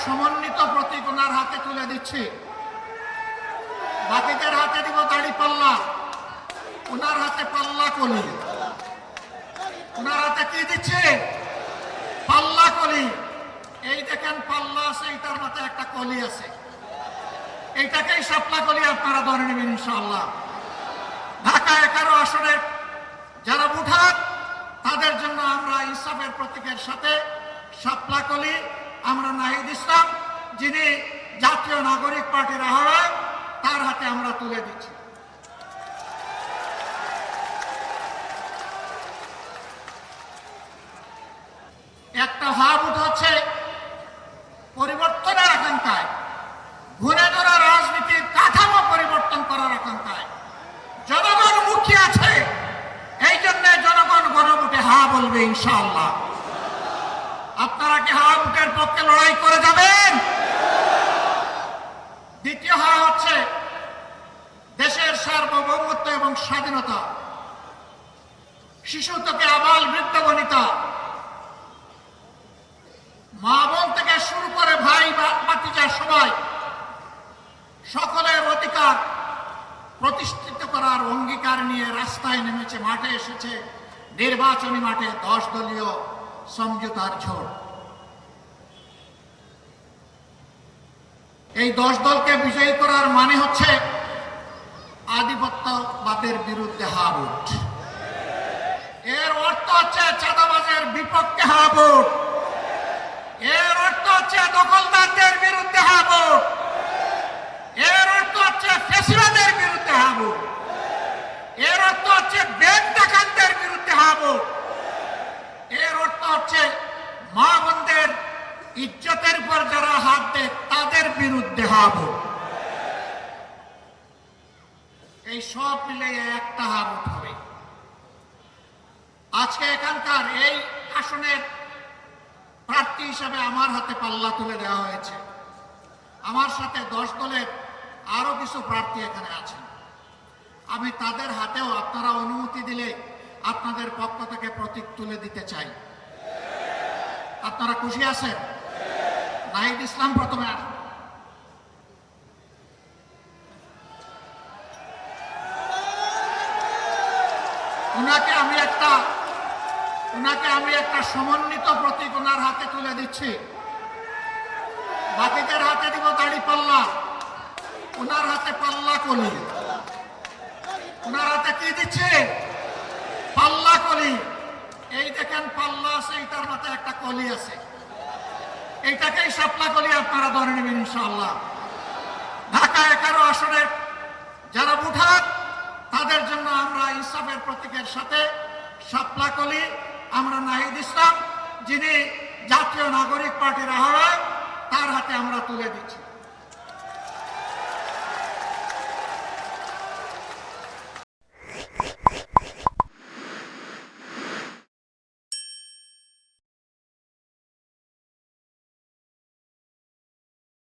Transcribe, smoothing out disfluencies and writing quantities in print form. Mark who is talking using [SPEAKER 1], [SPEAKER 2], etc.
[SPEAKER 1] সমন্বিত প্রতীক ওনার হাতে তুলে দিচ্ছি। বাকিদের হাতে দিব দাড়ি পাল্লা, ওনার হাতে পাল্লা কলি। ওনার হাতে কি দিচ্ছে? পাল্লা কলি। এই দেখেন পাল্লা আছে, এইটার মাথায় একটা কলি আছে, এইটাকেই শাপলা কলি আপনারা ধরে নেবেন ইনশাআল্লাহ। ঢাকা 11 আসনের যারা ভোটার তাদের জন্য আমরা ইনসাফের প্রতীকের সাথে শাপলা কলি আমরা নাহিদ ইসলাম, যিনি জাতীয় নাগরিক পার্টির আহ্বায়ক, তার হাতে আমরা তুলে দিচ্ছি। একটা হাবুট হচ্ছে পরিবর্তনের আকাঙ্ক্ষায়, ঘুরে ধরা রাজনীতির কাঠামো পরিবর্তন করার আকাঙ্ক্ষায় জনগণ মুখী আছে, এই জন্য জনগণ গণভোটে হা বলবে ইনশাআল্লাহ। আপনারা কি হা ভোটের পক্ষে লড়াই করে যাবেন? দ্বিতীয় হা হচ্ছে দেশের সার্বভৌমত্ব এবং স্বাধীনতা, শিশু থেকে আবাল বৃদ্ধ বনিতা, মা বোন থেকে শুরু করে ভাই ভাতিজা সবাই সকলের অধিকার প্রতিষ্ঠিত করার অঙ্গীকার নিয়ে রাস্তায় নেমেছে, মাঠে এসেছে নির্বাচনী মাঠে 10 দলীয় সমঝোতার ঝড়। এই 10 দলকে বিজয়ী করার মানে হচ্ছে আধিপত্যবাদের বিরুদ্ধে হা ভোট। এর অর্থ হচ্ছে চাঁদাবাজের বিপক্ষে হা ভোট। এর অর্থ হচ্ছে দখলদারদের বিরুদ্ধে হা ভোট। এর অর্থ হচ্ছে ফ্যাসিবাদের বিরুদ্ধে হা ভোট। এর অর্থ হচ্ছে ব্যাংক ডাকাতদের বিরুদ্ধে হা ভোট। এর অর্থ হচ্ছে মা বোনদের ইজ্জতের উপর যারা হাত দেয় তাদের বিরুদ্ধে হা ভোট। এই সব মিলে একটা হা ভোট হবে। আজকে এখানকার এই আসনের প্রার্থী হিসাবে আমার হাতে পাল্লা তুলে দেওয়া হয়েছে। আমার সাথে 10 দলের আরো কিছু প্রার্থী এখানে আছেন। আমি তাদের হাতেও আপনারা অনুমতি দিলে আপনাদের পক্ষ থেকে প্রতীক তুলে দিতে চাই। আপনারা খুশি আছেন? নাহিদ ইসলাম প্রথমে আসেন। ওনাকে আমি একটা সমন্বিত প্রতীক ওনার হাতে তুলে দিচ্ছি। বাকিদের হাতে দিব দাড়ি পাল্লা, ওনার হাতে পাল্লা কলি। ওনার হাতে কি দিচ্ছে? পাল্লা কলি। এই দেখেন পাল্লা আছে, এইটার মাথায় একটা কলি আছে, এইটাকেই শাপলা কলি আপনারা ধরে নেবেন ইনশাআল্লাহ। ঢাকা 11 আসনের যারা ভোটার তাদের জন্য আমরা ইনসাফের প্রতীকের সাথে শাপলা কলি আমরা নাহিদ ইসলাম, যিনি জাতীয় নাগরিক পার্টির আহ্বায়ক,